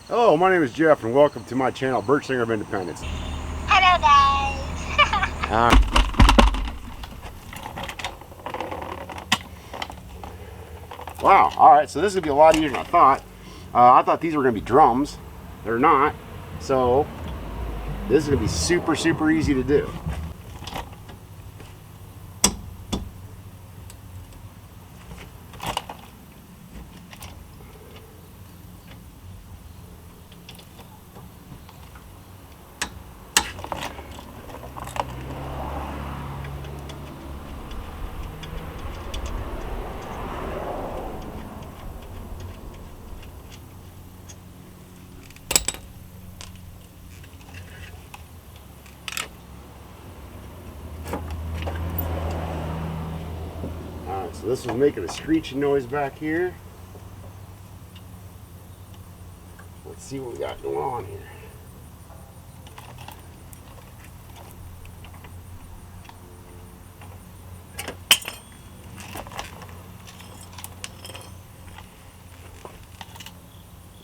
Hello, my name is Jeff and welcome to my channel, Birch Singer of Independence. Hello guys. Wow, alright, so this is going to be a lot easier than I thought. I thought these were going to be drums. They're not. So, this is going to be super easy to do. So this was making a screeching noise back here. Let's see what we got going on here.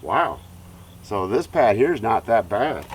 Wow. So this pad here is not that bad.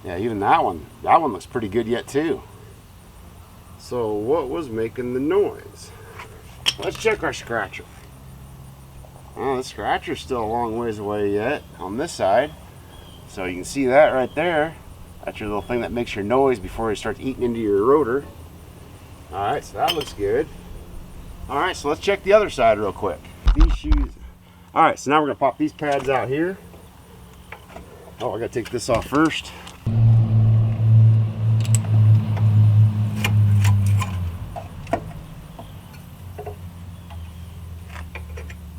Yeah, even that one looks pretty good yet too. So what was making the noise? Let's check our scratcher. Well, the scratcher's still a long ways away yet on this side. So you can see that right there. That's your little thing that makes your noise before it starts eating into your rotor. Alright, so that looks good. Alright, so let's check the other side real quick. These shoes. Alright, so now we're going to pop these pads out here. Oh, I got to take this off first.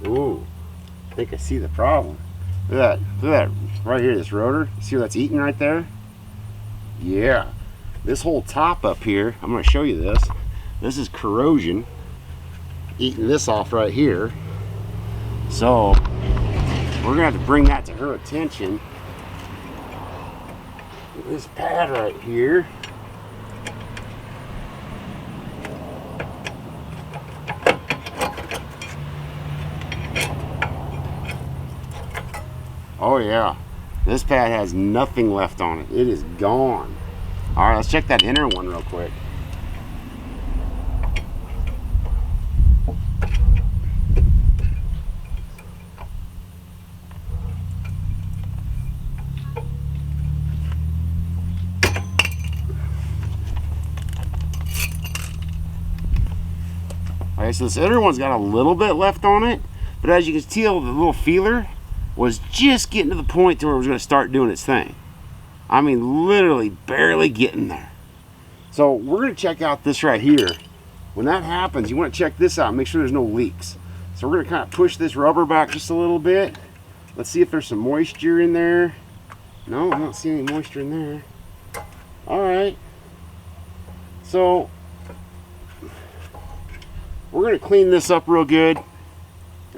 Ooh, I think I see the problem. Look at that right here, this rotor. See where that's eating right there? Yeah, this whole top up here, I'm going to show you this. This is corrosion eating this off right here. So we're going to have to bring that to her attention. This pad right here. Oh yeah, this pad has nothing left on it. It is gone. All right, let's check that inner one real quick. All right, so this inner one's got a little bit left on it, but as you can tell, the little feeler was just getting to the point to where it was going to start doing its thing. I mean, literally barely getting there. So we're going to check out this right here. When that happens, you want to check this out, make sure there's no leaks. So we're going to kind of push this rubber back just a little bit. Let's see if there's some moisture in there. No, I'm not seeing any moisture in there. All right. So we're going to clean this up real good,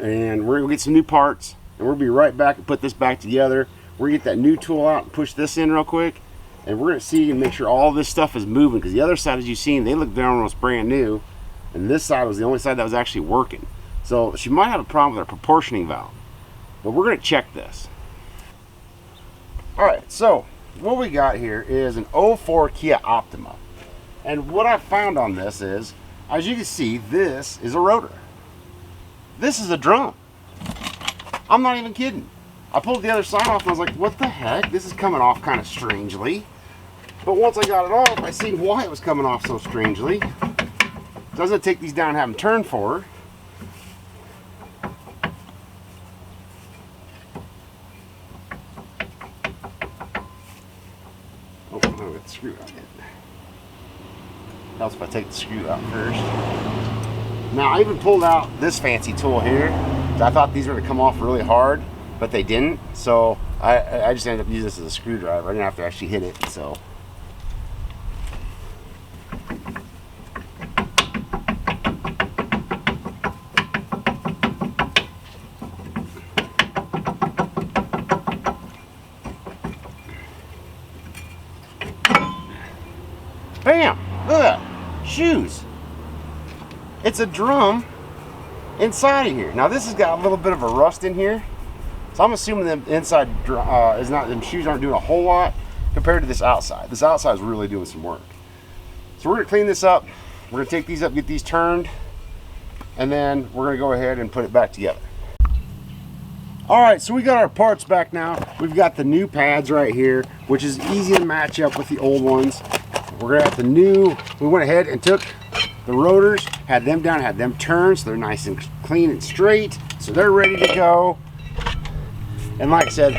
and we're going to get some new parts. And we'll be right back and put this back together. We're going to get that new tool out and push this in real quick. And we're going to see and make sure all this stuff is moving. Because the other side, as you've seen, they look almost brand new. And this side was the only side that was actually working. So she might have a problem with her proportioning valve. But we're going to check this. Alright, so what we got here is an 04 Kia Optima. And what I found on this is, as you can see, this is a rotor. This is a drum. I'm not even kidding. I pulled the other side off and I was like, what the heck? This is coming off kind of strangely. But once I got it off, I seen why it was coming off so strangely. Doesn't take these down and have them turn forward. Oh, I'm gonna get the screw out. Helps if I take the screw out first. Now I even pulled out this fancy tool here. I thought these were to come off really hard, but they didn't. So I just ended up using this as a screwdriver. I didn't have to actually hit it. So. Bam! Look at that. Shoes. It's a drum inside of here. Now this has got a little bit of a rust in here. So I'm assuming the inside is not, them shoes aren't doing a whole lot compared to this outside. This outside is really doing some work. So we're gonna clean this up. We're gonna take these up, get these turned, and then we're gonna go ahead and put it back together. All right, so we got our parts back now. We've got the new pads right here, which is easy to match up with the old ones. We're gonna have the new, we went ahead and took the rotors, had them down, had them turned, so they're nice and clean and straight, so they're ready to go. And like I said,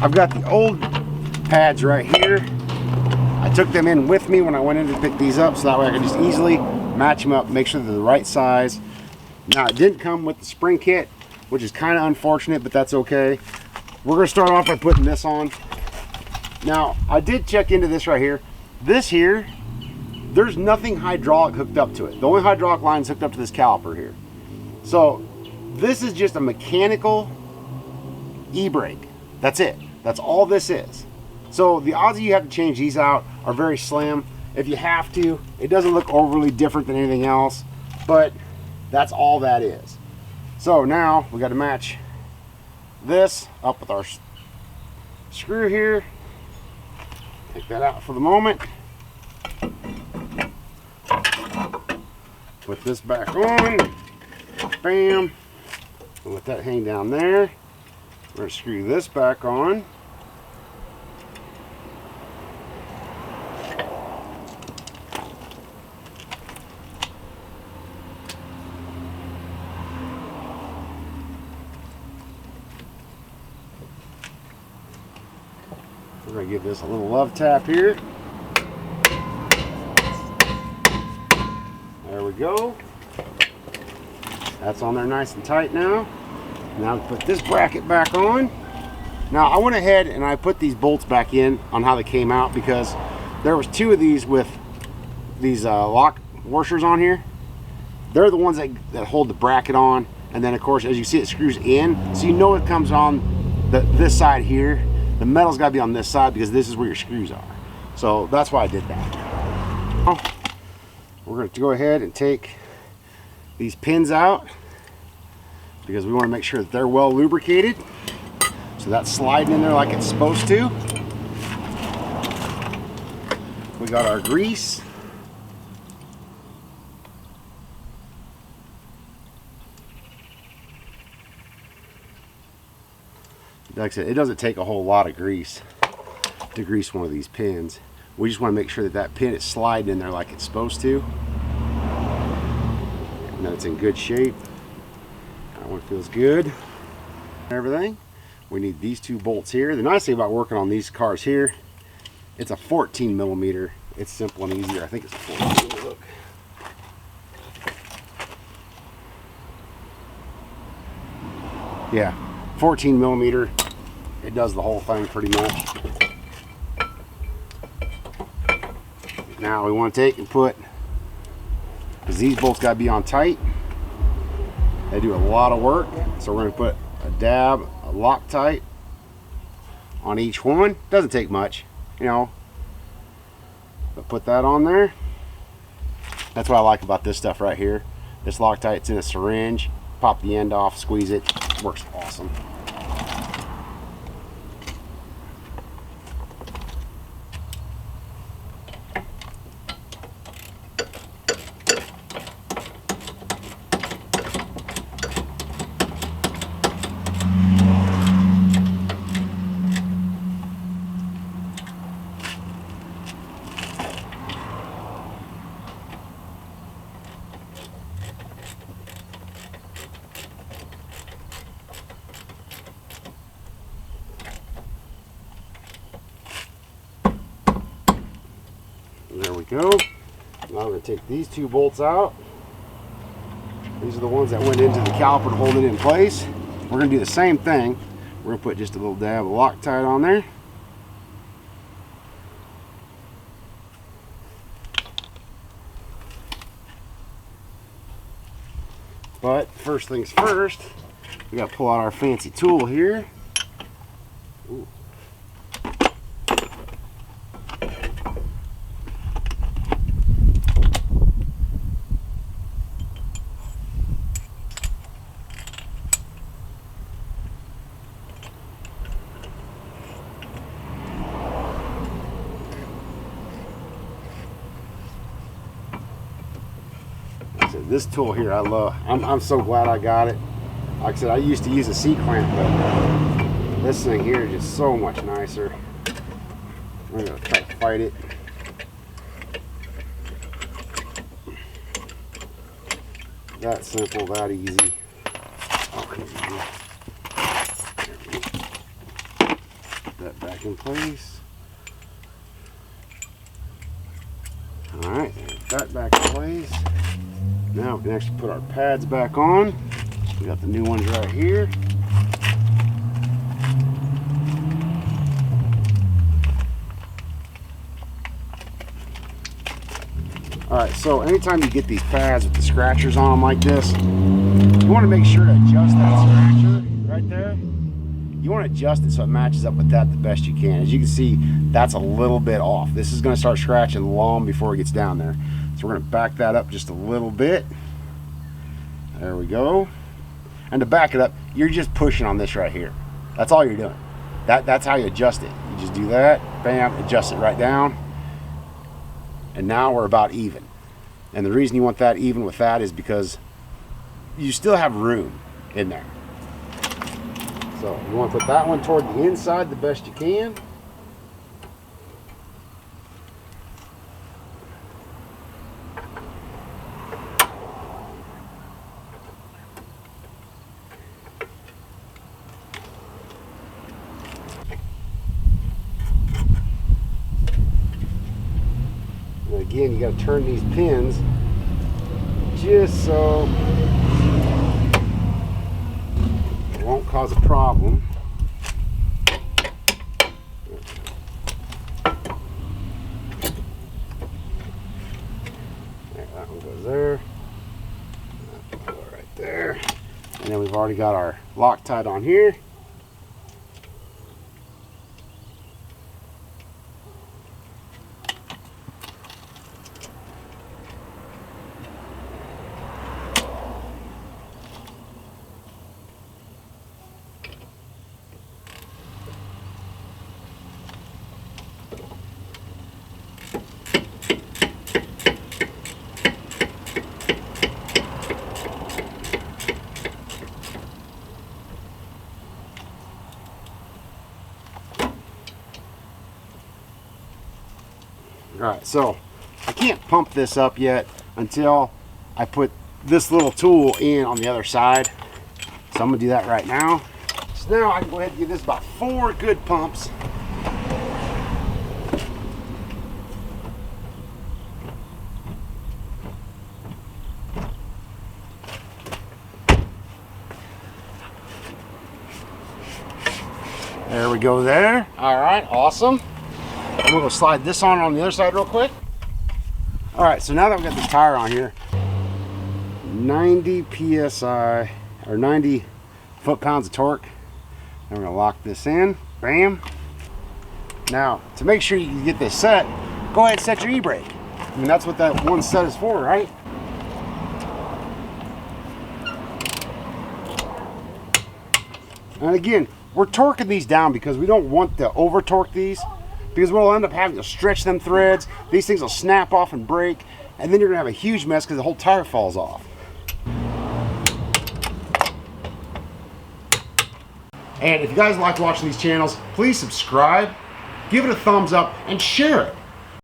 I've got the old pads right here. I took them in with me when I went in to pick these up, so that way I can just easily match them up, make sure they're the right size. Now it didn't come with the spring kit, which is kind of unfortunate, but that's okay. We're gonna start off by putting this on. Now, I did check into this right here. This here, there's nothing hydraulic hooked up to it. The only hydraulic line is hooked up to this caliper here. So this is just a mechanical e-brake. That's it. That's all this is. So the odds that you have to change these out are very slim. If you have to, it doesn't look overly different than anything else, but that's all that is. So now we got to match this up with our screw here. Take that out for the moment. Put this back on. Bam. And let that hang down there. We're going to screw this back on. We're going to give this a little love tap here. There we go. That's on there nice and tight now. Now put this bracket back on. Now I went ahead and I put these bolts back in on how they came out because there was two of these with these lock washers on here. They're the ones that hold the bracket on, and then of course as you see it screws in, so you know it comes on this side here. The metal's got to be on this side because this is where your screws are. So that's why I did that. Now, we're going to go ahead and take these pins out because we want to make sure that they're well lubricated. So that's sliding in there like it's supposed to. We got our grease. Like I said, it doesn't take a whole lot of grease to grease one of these pins. We just want to make sure that that pin is sliding in there like it's supposed to. And that it's in good shape. That one feels good. Everything. We need these two bolts here. The nice thing about working on these cars here, it's a 14 millimeter. It's simple and easier. I think it's a 14. Look. Yeah, 14 millimeter. It does the whole thing pretty much. Now we want to take and put, because these bolts got to be on tight. They do a lot of work. So we're going to put a dab, a Loctite on each one. Doesn't take much, you know. But put that on there. That's what I like about this stuff right here. This Loctite's in a syringe. Pop the end off, squeeze it. Works awesome. There we go. Now I'm going to take these two bolts out. These are the ones that went into the caliper to hold it in place. We're going to do the same thing. We're going to put just a little dab of Loctite on there. But first things first, we got to pull out our fancy tool here. Ooh. This tool here I love. I'm so glad I got it. Like I said, I used to use a C-clamp, but this thing here is just so much nicer. I'm gonna try to fight it. That simple, that easy. Okay, put that back in place. All right, that back in place. Now we can actually put our pads back on. We got the new ones right here. Alright, so anytime you get these pads with the scratchers on them like this, you want to make sure to adjust that scratcher right there. You want to adjust it so it matches up with that the best you can. As you can see, that's a little bit off. This is going to start scratching long before it gets down there. So we're going to back that up just a little bit. There we go. And to back it up, you're just pushing on this right here. That's all you're doing. That's how you adjust it. You just do that, bam, adjust it right down. And now we're about even. And the reason you want that even with that is because you still have room in there. So you want to put that one toward the inside the best you can. Again, you got to turn these pins just so it won't cause a problem. That one goes there. That one goes right there. And then we've already got our Loctite on here. Alright, so I can't pump this up yet until I put this little tool in on the other side. So I'm going to do that right now. So now I can go ahead and give this about 4 good pumps. There we go there. Alright, awesome. I'm going to slide this on the other side real quick. Alright, so now that we've got this tire on here, 90 psi or 90 foot-pounds of torque. And we're going to lock this in. Bam. Now, to make sure you can get this set, go ahead and set your e-brake. I mean, that's what that one set is for, right? And again, we're torquing these down because we don't want to over-torque these, because we'll end up having to stretch them threads. These things will snap off and break, and then you're gonna have a huge mess because the whole tire falls off. And if you guys like watching these channels, please subscribe, give it a thumbs up, and share it.